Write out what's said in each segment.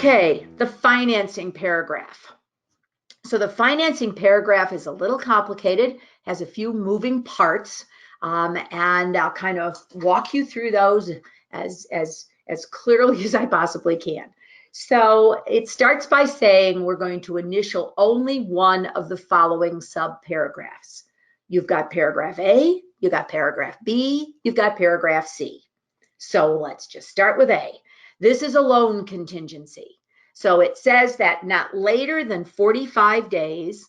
Okay, the financing paragraph. So the financing paragraph is a little complicated, has a few moving parts, and I'll kind of walk you through those as clearly as I possibly can. So it starts by saying we're going to initial only one of the following subparagraphs. You've got paragraph A, you've got paragraph B, you've got paragraph C. So let's just start with A. This is a loan contingency. So it says that not later than 45 days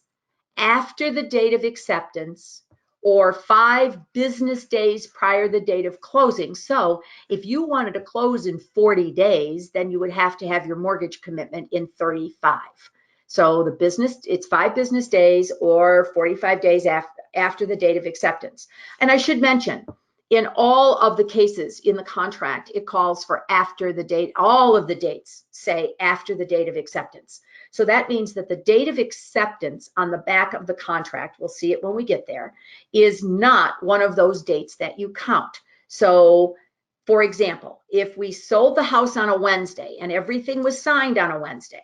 after the date of acceptance or 5 business days prior to the date of closing. So if you wanted to close in 40 days, then you would have to have your mortgage commitment in 35. So the business, it's 5 business days or 45 days after the date of acceptance. And I should mention, in all of the cases in the contract, it calls for after the date. All of the dates say after the date of acceptance. So that means that the date of acceptance on the back of the contract, we'll see it when we get there, is not one of those dates that you count. So for example, if we sold the house on a Wednesday and everything was signed on a Wednesday,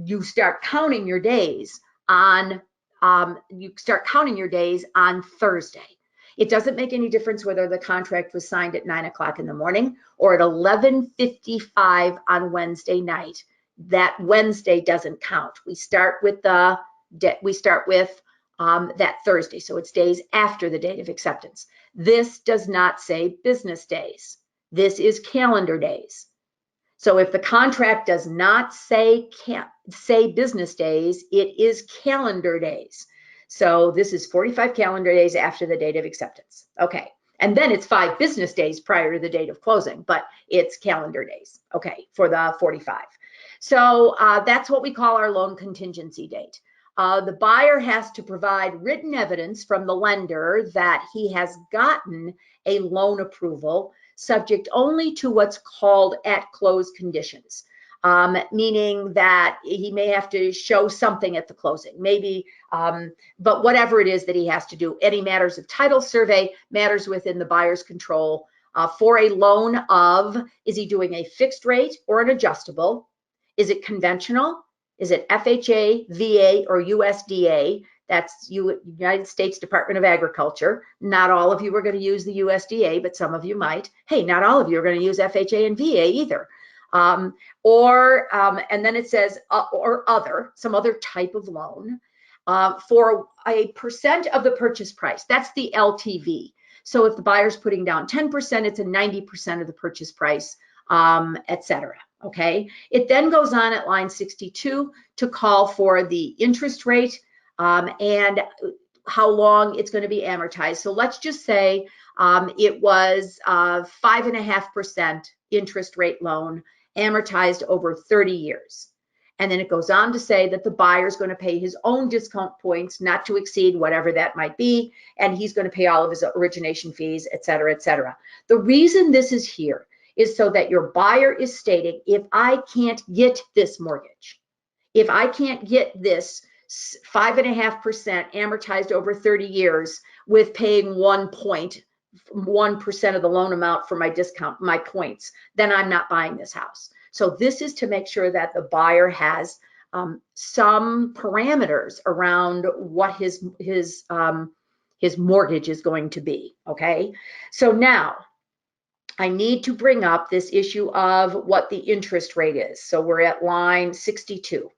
you start counting your days on Thursday. It doesn't make any difference whether the contract was signed at 9 o'clock in the morning or at 11:55 on Wednesday night. That Wednesday doesn't count. We start with that Thursday, so it's days after the date of acceptance. This does not say business days. This is calendar days. So if the contract does not say business days, it is calendar days. So this is 45 calendar days after the date of acceptance. Okay, and then it's 5 business days prior to the date of closing, but it's calendar days, okay, for the 45. So that's what we call our loan contingency date. The buyer has to provide written evidence from the lender that he has gotten a loan approval subject only to what's called at-close conditions. Meaning that he may have to show something at the closing, maybe, but whatever it is that he has to do, any matters of title survey, matters within the buyer's control. For a loan of, is he doing a fixed rate or an adjustable? Is it conventional? Is it FHA, VA, or USDA? That's United States Department of Agriculture. Not all of you are going to use the USDA, but some of you might. Hey, not all of you are going to use FHA and VA either. And then it says or other, some other type of loan for a percent of the purchase price. That's the LTV. So if the buyer's putting down 10%, it's a 90% of the purchase price, etc. Okay. It then goes on at line 62 to call for the interest rate and how long it's going to be amortized. So let's just say it was 5.5% interest rate loan amortized over 30 years. And then it goes on to say that the buyer is going to pay his own discount points, not to exceed whatever that might be, and he's going to pay all of his origination fees, et cetera, et cetera. The reason this is here is so that your buyer is stating, if I can't get this mortgage, if I can't get this 5.5% amortized over 30 years with paying 1% of the loan amount for my discount, my points, then I'm not buying this house. So this is to make sure that the buyer has some parameters around what his mortgage is going to be. Okay, so now I need to bring up this issue of what the interest rate is. So we're at line 62.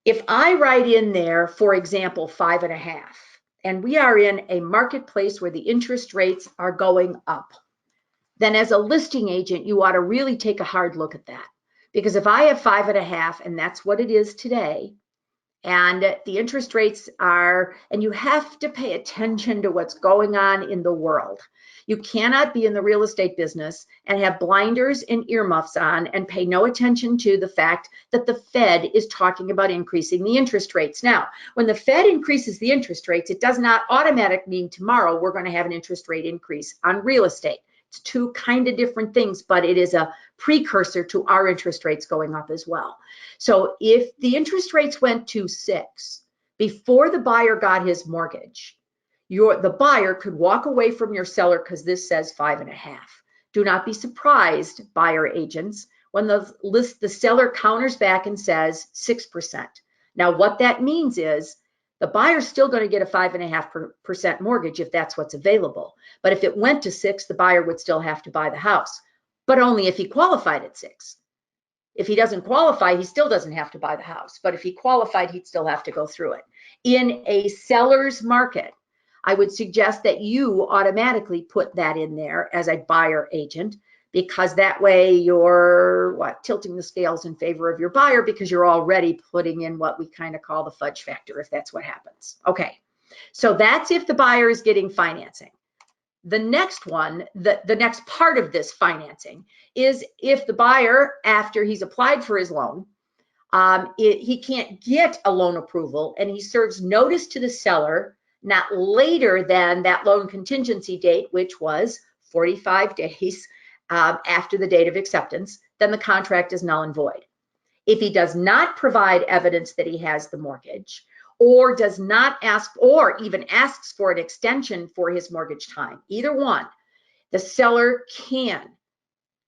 If I write in there, for example, 5.5, and we are in a marketplace where the interest rates are going up, then as a listing agent, you ought to really take a hard look at that. Because if I have 5.5, and that's what it is today, and the interest rates are, and you have to pay attention to what's going on in the world. You cannot be in the real estate business and have blinders and earmuffs on and pay no attention to the fact that the Fed is talking about increasing the interest rates. Now, when the Fed increases the interest rates, it does not automatically mean tomorrow we're going to have an interest rate increase on real estate. It's two kind of different things, but it is a precursor to our interest rates going up as well. So if the interest rates went to 6 before the buyer got his mortgage, the buyer could walk away from your seller because this says 5.5. Do not be surprised, buyer agents, when the seller counters back and says 6%. Now, what that means is the buyer's still going to get a 5.5% mortgage if that's what's available. But if it went to 6, the buyer would still have to buy the house, but only if he qualified at 6. If he doesn't qualify, he still doesn't have to buy the house. But if he qualified, he'd still have to go through it. In a seller's market, I would suggest that you automatically put that in there as a buyer agent, because that way you're tilting the scales in favor of your buyer, because you're already putting in what we kind of call the fudge factor, if that's what happens. Okay, so that's if the buyer is getting financing. The next one, the next part of this financing is if the buyer, after he's applied for his loan, he can't get a loan approval and he serves notice to the seller not later than that loan contingency date, which was 45 days after the date of acceptance, then the contract is null and void. If he does not provide evidence that he has the mortgage, or does not ask, or even asks for an extension for his mortgage time, either one, the seller can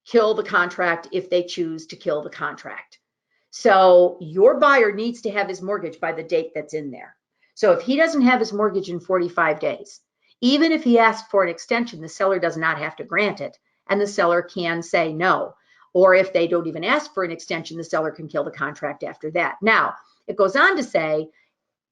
kill the contract if they choose to kill the contract. So your buyer needs to have his mortgage by the date that's in there. So if he doesn't have his mortgage in 45 days, even if he asks for an extension, the seller does not have to grant it, and the seller can say no. Or if they don't even ask for an extension, the seller can kill the contract after that. Now, it goes on to say,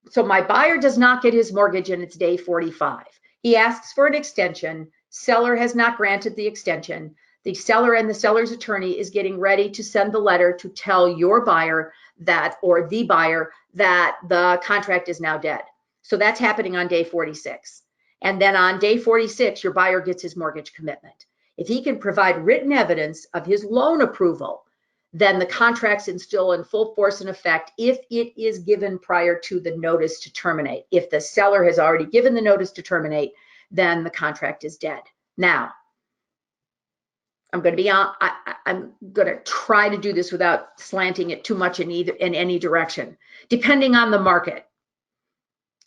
so my buyer does not get his mortgage and it's day 45. He asks for an extension. Seller has not granted the extension. The seller and the seller's attorney is getting ready to send the letter to tell your buyer that, or the buyer, that the contract is now dead. So that's happening on day 46. And then on day 46, your buyer gets his mortgage commitment. If he can provide written evidence of his loan approval, then the contract's still in full force and effect if it is given prior to the notice to terminate. If the seller has already given the notice to terminate, then the contract is dead. Now, I'm going to try to do this without slanting it too much in any direction. Depending on the market,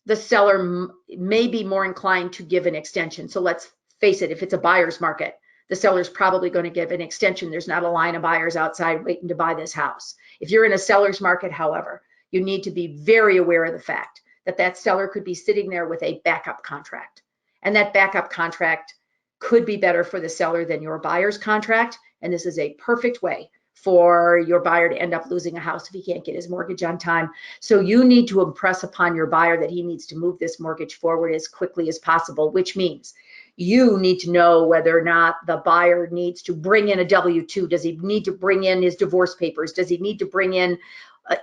the seller may be more inclined to give an extension. So let's face it, if it's a buyer's market, the seller's probably going to give an extension. There's not a line of buyers outside waiting to buy this house. If you're in a seller's market, however, you need to be very aware of the fact that that seller could be sitting there with a backup contract. And that backup contract could be better for the seller than your buyer's contract. And this is a perfect way for your buyer to end up losing a house if he can't get his mortgage on time. So you need to impress upon your buyer that he needs to move this mortgage forward as quickly as possible, which means you need to know whether or not the buyer needs to bring in a W-2. Does he need to bring in his divorce papers? Does he need to bring in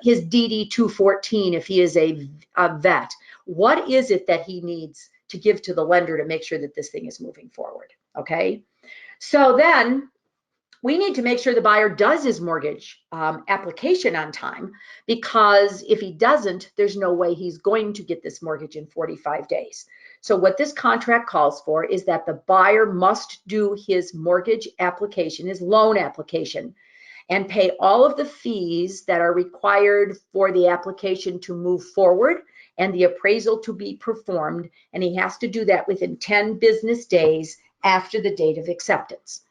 his DD-214 if he is a vet? What is it that he needs to give to the lender to make sure that this thing is moving forward? Okay, so then we need to make sure the buyer does his mortgage application on time, because if he doesn't, there's no way he's going to get this mortgage in 45 days. So what this contract calls for is that the buyer must do his mortgage application, his loan application, and pay all of the fees that are required for the application to move forward and the appraisal to be performed. And he has to do that within 10 business days after the date of acceptance.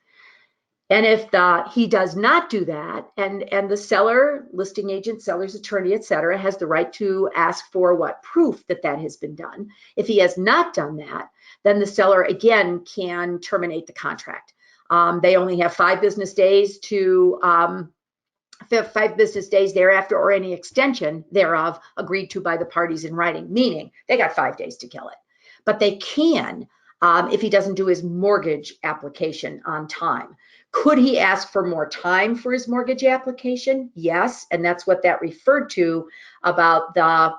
And if he does not do that, and the seller, listing agent, seller's attorney, etc., has the right to ask for proof that that has been done. If he has not done that, then the seller again can terminate the contract. They only have 5 business days to 5 business days thereafter, or any extension thereof agreed to by the parties in writing, meaning they got 5 days to kill it. But they can, if he doesn't do his mortgage application on time. Could he ask for more time for his mortgage application? Yes, and that's what that referred to about the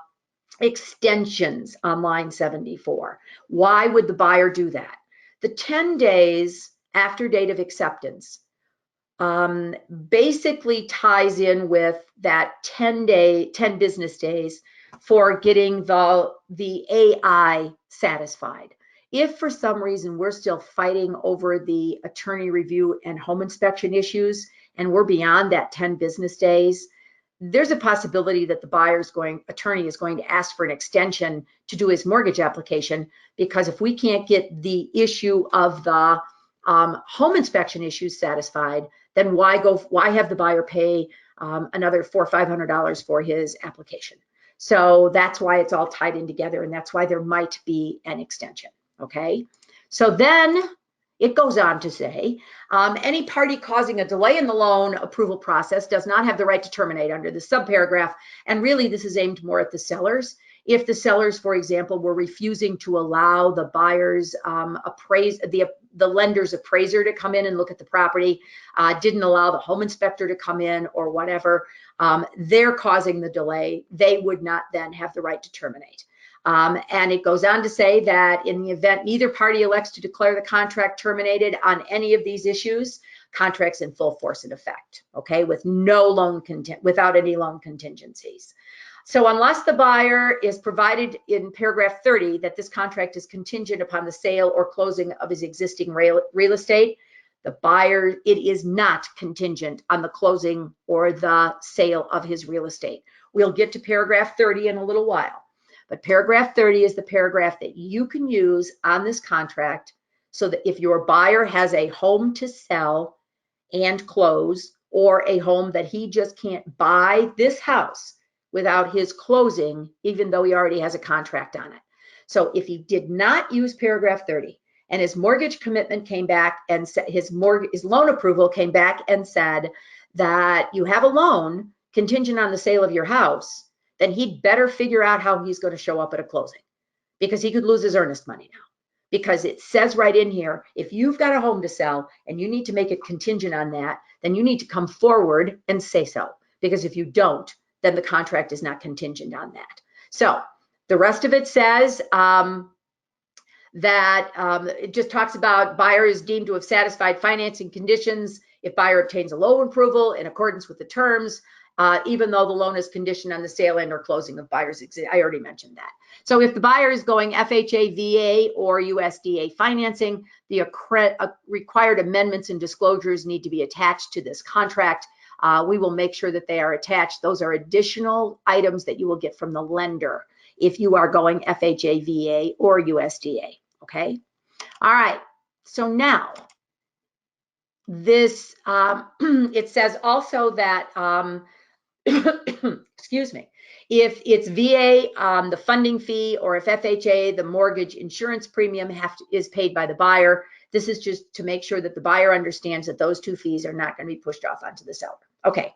extensions on line 74. Why would the buyer do that? The 10 days after date of acceptance basically ties in with that 10 business days for getting the AI satisfied. If for some reason we're still fighting over the attorney review and home inspection issues, and we're beyond that 10 business days, there's a possibility that the attorney is going to ask for an extension to do his mortgage application, because if we can't get the issue of the home inspection issues satisfied, then why have the buyer pay another $400 or $500 for his application? So that's why it's all tied in together, and that's why there might be an extension, okay? So then it goes on to say, any party causing a delay in the loan approval process does not have the right to terminate under the subparagraph, and really this is aimed more at the sellers. If the sellers, for example, were refusing to allow the buyer's the lender's appraiser to come in and look at the property, didn't allow the home inspector to come in or whatever, they're causing the delay, they would not then have the right to terminate. And it goes on to say that in the event neither party elects to declare the contract terminated on any of these issues, contracts in full force and effect, okay, with without any loan contingencies. So unless the buyer is provided in paragraph 30 that this contract is contingent upon the sale or closing of his existing real estate, the buyer, it is not contingent on the closing or the sale of his real estate. We'll get to paragraph 30 in a little while, but paragraph 30 is the paragraph that you can use on this contract so that if your buyer has a home to sell and close, or a home that he just can't buy this house without his closing, even though he already has a contract on it. So if he did not use paragraph 30 and his mortgage commitment came back and his loan approval came back and said that you have a loan contingent on the sale of your house, then he'd better figure out how he's going to show up at a closing, because he could lose his earnest money now. Because it says right in here, if you've got a home to sell and you need to make it contingent on that, then you need to come forward and say so. Because if you don't, then the contract is not contingent on that. So the rest of it says that it just talks about buyer is deemed to have satisfied financing conditions if buyer obtains a loan approval in accordance with the terms, even though the loan is conditioned on the sale and or closing of buyer's exit. I already mentioned that. So if the buyer is going FHA, VA, or USDA financing, the required amendments and disclosures need to be attached to this contract. We will make sure that they are attached. Those are additional items that you will get from the lender if you are going FHA, VA, or USDA, okay? All right, so now this, it says also that, excuse me, if it's VA, the funding fee, or if FHA, the mortgage insurance premium is paid by the buyer. This is just to make sure that the buyer understands that those two fees are not going to be pushed off onto the seller. Okay.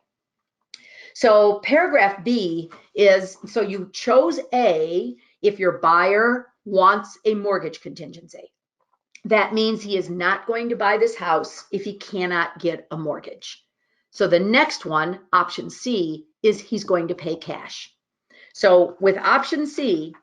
So paragraph B is, so you chose A if your buyer wants a mortgage contingency. That means he is not going to buy this house if he cannot get a mortgage. So the next one, option C, is he's going to pay cash. So with option C,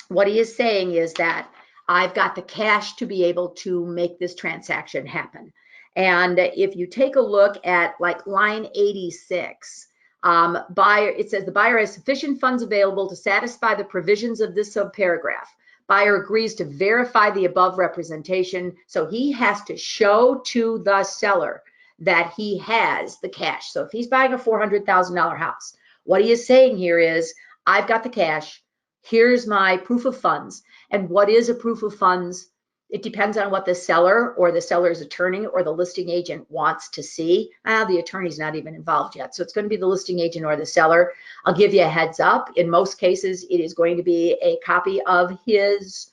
what he is saying is that I've got the cash to be able to make this transaction happen. And if you take a look at like line 86, it says the buyer has sufficient funds available to satisfy the provisions of this subparagraph. Buyer agrees to verify the above representation. So he has to show to the seller that he has the cash. So if he's buying a $400,000 house, what he is saying here is, I've got the cash. Here's my proof of funds. And what is a proof of funds? It depends on what the seller or the seller's attorney or the listing agent wants to see. The attorney's not even involved yet. So it's going to be the listing agent or the seller. I'll give you a heads up. In most cases, it is going to be a copy of his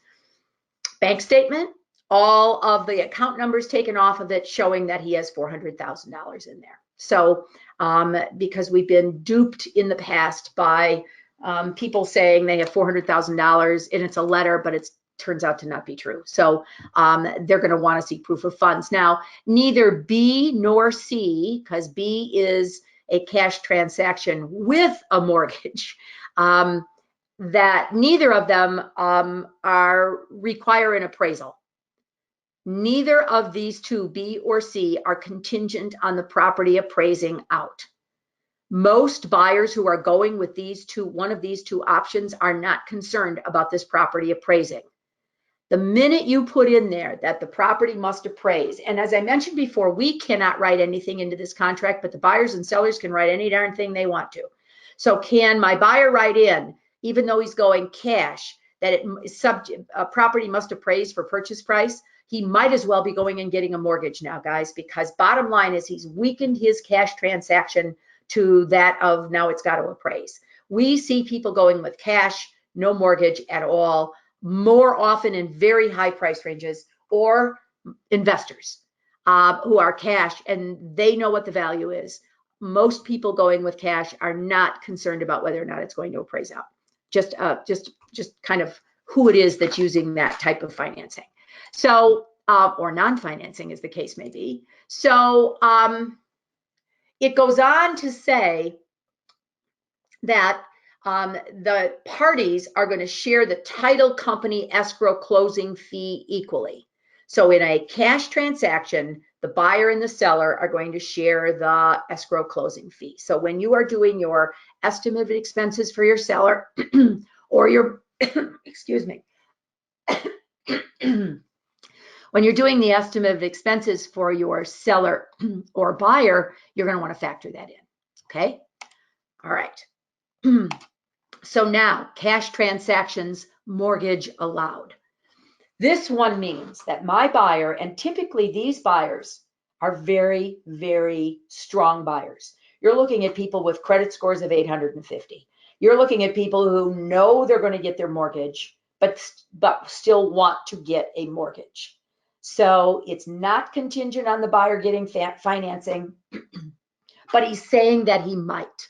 bank statement, all of the account numbers taken off of it, showing that he has $400,000 in there. So because we've been duped in the past by people saying they have $400,000 and it's a letter, but it turns out to not be true. So they're going to want to see proof of funds. Now, neither B nor C, because B is a cash transaction with a mortgage, that neither of them require an appraisal. Neither of these two, B or C, are contingent on the property appraising out. Most buyers who are going with one of these two options are not concerned about this property appraising. The minute you put in there that the property must appraise, and as I mentioned before, we cannot write anything into this contract, but the buyers and sellers can write any darn thing they want to. So can my buyer write in, even though he's going cash, that property must appraise for purchase price, he might as well be going and getting a mortgage now, guys, because bottom line is he's weakened his cash transaction to that of now it's got to appraise. We see people going with cash, no mortgage at all, more often in very high price ranges, or investors who are cash and they know what the value is. Most people going with cash are not concerned about whether or not it's going to appraise out. Just kind of who it is that's using that type of financing. So, or non-financing as the case may be. So it goes on to say that the parties are going to share the title company escrow closing fee equally. So in a cash transaction, the buyer and the seller are going to share the escrow closing fee. So when you are doing your estimate of expenses for your seller or your, excuse me, when you're doing the estimate of expenses for your seller or buyer, you're going to want to factor that in. Okay. All right. So now cash transactions, mortgage allowed. This one means that my buyer, and typically these buyers are very, very strong buyers. You're looking at people with credit scores of 850. You're looking at people who know they're going to get their mortgage, but still want to get a mortgage. So it's not contingent on the buyer getting financing, but he's saying that he might.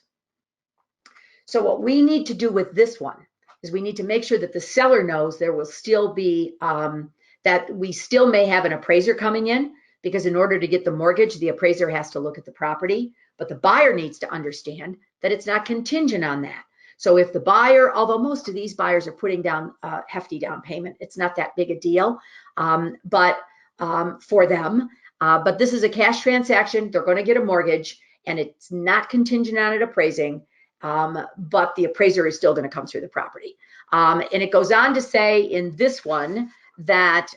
So what we need to do with this one is we need to make sure that the seller knows there will still be, that we still may have an appraiser coming in, because in order to get the mortgage, the appraiser has to look at the property, but the buyer needs to understand that it's not contingent on that. So if the buyer, although most of these buyers are putting down a hefty down payment, it's not that big a deal, for them, but this is a cash transaction, they're going to get a mortgage, and it's not contingent on it appraising. But the appraiser is still going to come through the property. And it goes on to say in this one that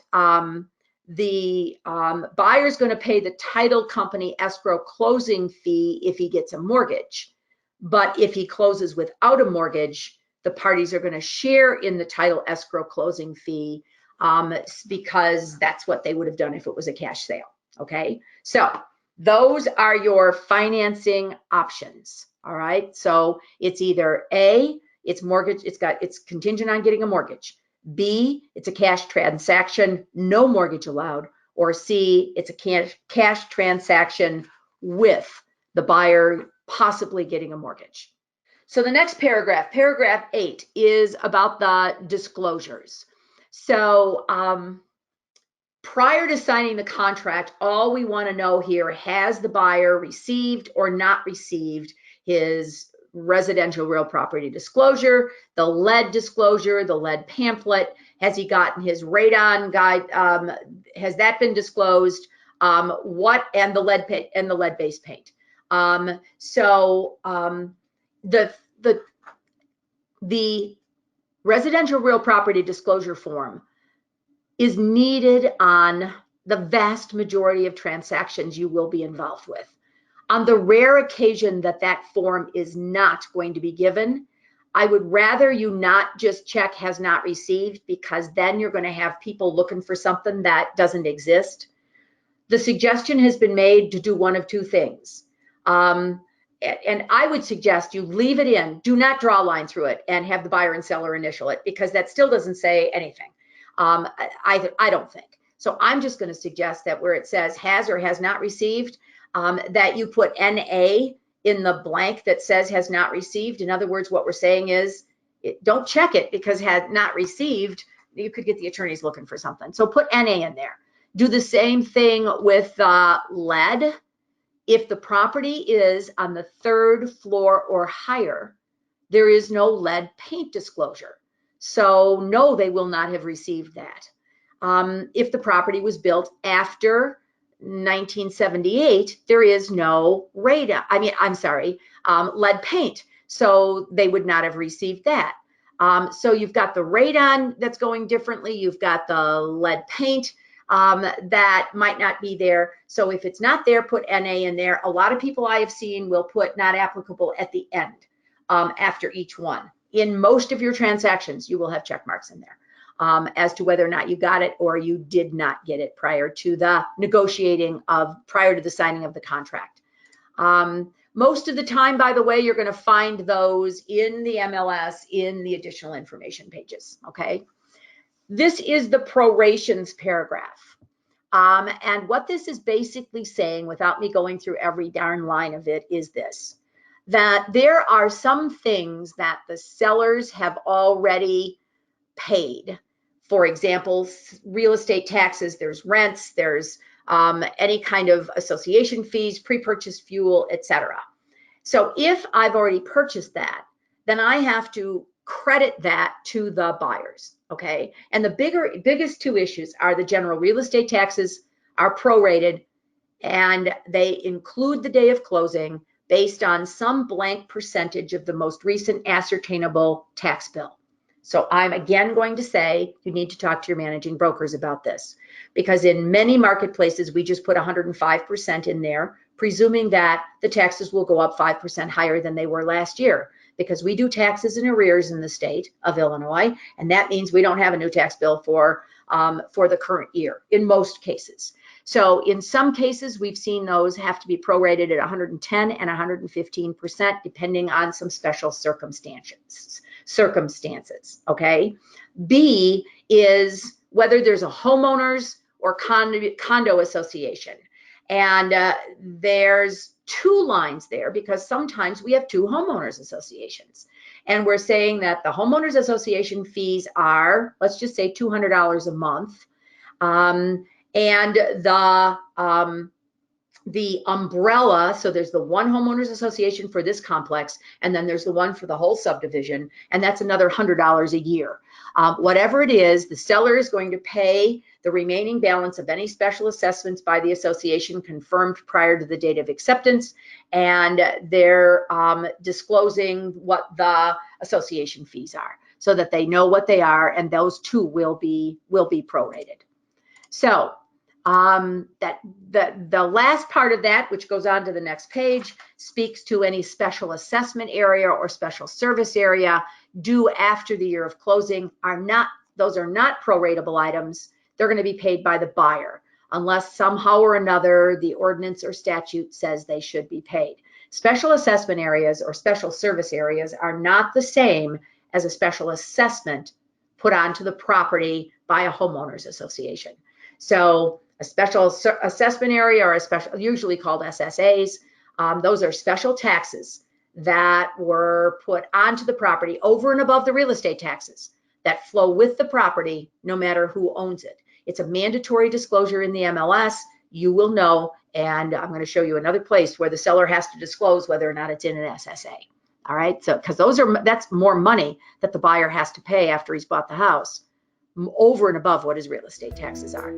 the buyer is going to pay the title company escrow closing fee if he gets a mortgage. But if he closes without a mortgage, the parties are going to share in the title escrow closing fee because that's what they would have done if it was a cash sale. Okay, so those are your financing options. All right, so it's either A, it's mortgage, it's contingent on getting a mortgage. B, it's a cash transaction, no mortgage allowed. Or C, it's a cash transaction with the buyer possibly getting a mortgage. So the next paragraph, paragraph 8, is about the disclosures. So prior to signing the contract, all we want to know here, has the buyer received or not received his residential real property disclosure, the lead disclosure, the lead pamphlet? Has he gotten his radon guide? Has that been disclosed? And the lead-based paint. The residential real property disclosure form is needed on the vast majority of transactions you will be involved with. On the rare occasion that that form is not going to be given, I would rather you not just check has not received, because then you're going to have people looking for something that doesn't exist. The suggestion has been made to do one of two things. And I would suggest you leave it in, do not draw a line through it and have the buyer and seller initial it, because that still doesn't say anything. I don't think. So I'm just going to suggest that where it says has or has not received, that you put NA in the blank that says has not received. In other words, what we're saying is don't check it, because had not received, you could get the attorneys looking for something. So put NA in there. Do the same thing with lead. If the property is on the 3rd floor or higher, there is no lead paint disclosure. So no, they will not have received that. If the property was built after 1978, there is no lead paint. So they would not have received that. So you've got the radon that's going differently. You've got the lead paint that might not be there. So if it's not there, put NA in there. A lot of people I have seen will put not applicable at the end after each one. in most of your transactions, you will have check marks in there as to whether or not you got it or you did not get it prior to the prior to the signing of the contract. Most of the time, by the way, you're going to find those in the MLS in the additional information pages, okay? This is the prorations paragraph. And what this is basically saying, without me going through every darn line of it, is this: that there are some things that the sellers have already paid. For example, real estate taxes, there's rents, there's any kind of association fees, pre-purchase fuel, etc. So if I've already purchased that, then I have to credit that to the buyers, okay? And the biggest two issues are the general real estate taxes are prorated, and they include the day of closing based on some blank percentage of the most recent ascertainable tax bill. So I'm again going to say you need to talk to your managing brokers about this, because in many marketplaces, we just put 105% in there, presuming that the taxes will go up 5% higher than they were last year, because we do taxes in arrears in the state of Illinois, and that means we don't have a new tax bill for the current year in most cases. So in some cases, we've seen those have to be prorated at 110 and 115%, depending on some special circumstances, okay? B is whether there's a homeowners or condo association. And there's two lines there, because sometimes we have two homeowners associations. And we're saying that the homeowners association fees are, let's just say $200 a month. And the umbrella, so there's the one homeowners association for this complex, and then there's the one for the whole subdivision, and that's another $100 a year. Whatever it is, the seller is going to pay the remaining balance of any special assessments by the association confirmed prior to the date of acceptance, and they're disclosing what the association fees are so that they know what they are, and those two will be prorated. So the last part of that, which goes on to the next page, speaks to any special assessment area or special service area due after the year of closing. Those are not proratable items. They're going to be paid by the buyer, unless somehow or another the ordinance or statute says they should be paid. Special assessment areas or special service areas are not the same as a special assessment put onto the property by a homeowners association. So a special assessment area, or usually called SSAs, those are special taxes that were put onto the property over and above the real estate taxes that flow with the property, no matter who owns it. It's a mandatory disclosure in the MLS. You will know, and I'm going to show you another place where the seller has to disclose whether or not it's in an SSA. All right, so because that's more money that the buyer has to pay after he's bought the house, over and above what his real estate taxes are.